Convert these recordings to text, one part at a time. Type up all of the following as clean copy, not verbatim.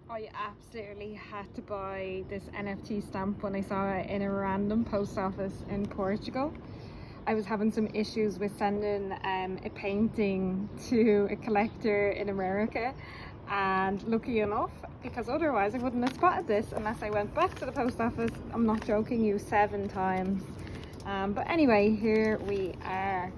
I absolutely had to buy this NFT stamp when I saw it in a random post office in Portugal. I was having some issues with sending a painting to a collector in America, and lucky enough, because otherwise I wouldn't have spotted this unless I went back to the post office, I'm not joking you, 7 times. But anyway, here we are.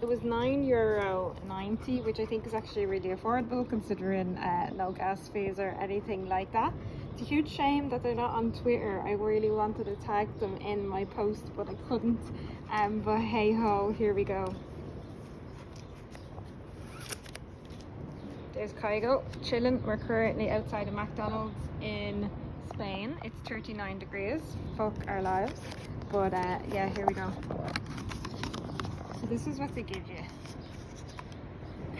It was €9.90, which I think is actually really affordable considering no gas fees or anything like that. It's a huge shame that they're not on Twitter. I really wanted to tag them in my post, but I couldn't. But hey ho, here we go. There's Kygo chilling. We're currently outside of McDonald's in Spain. It's 39 degrees. Fuck our lives. But yeah, here we go. So this is what they give you.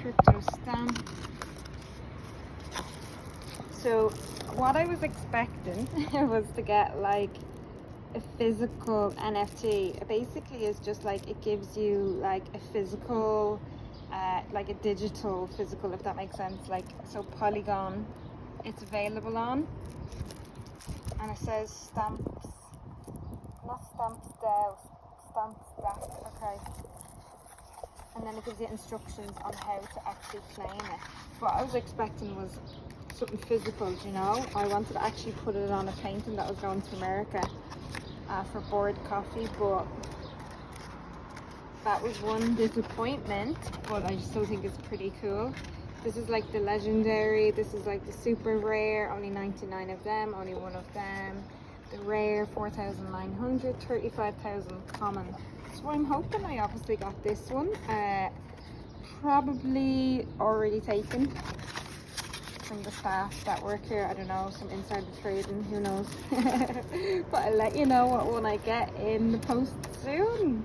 Crypto stamp. So what I was expecting was to get like a physical NFT. It basically is just like, it gives you like a physical, like a digital physical, if that makes sense. Like, so Polygon it's available on, and it says stamps, not stamps DAO, stamps DAC, okay. And then it gives you instructions on how to actually claim it. What I was expecting was something physical, you know. I wanted to actually put it on a painting that was going to America for board coffee, but that was one disappointment. But I still think it's pretty cool. This is like the legendary, this is like the super rare, only 99 of them, only one of them. The rare 4,900, 35,000 common. So I'm hoping I obviously got this one. Probably already taken from the staff that work here. I don't know, some insider trading, who knows. But I'll let you know what one I get in the post soon.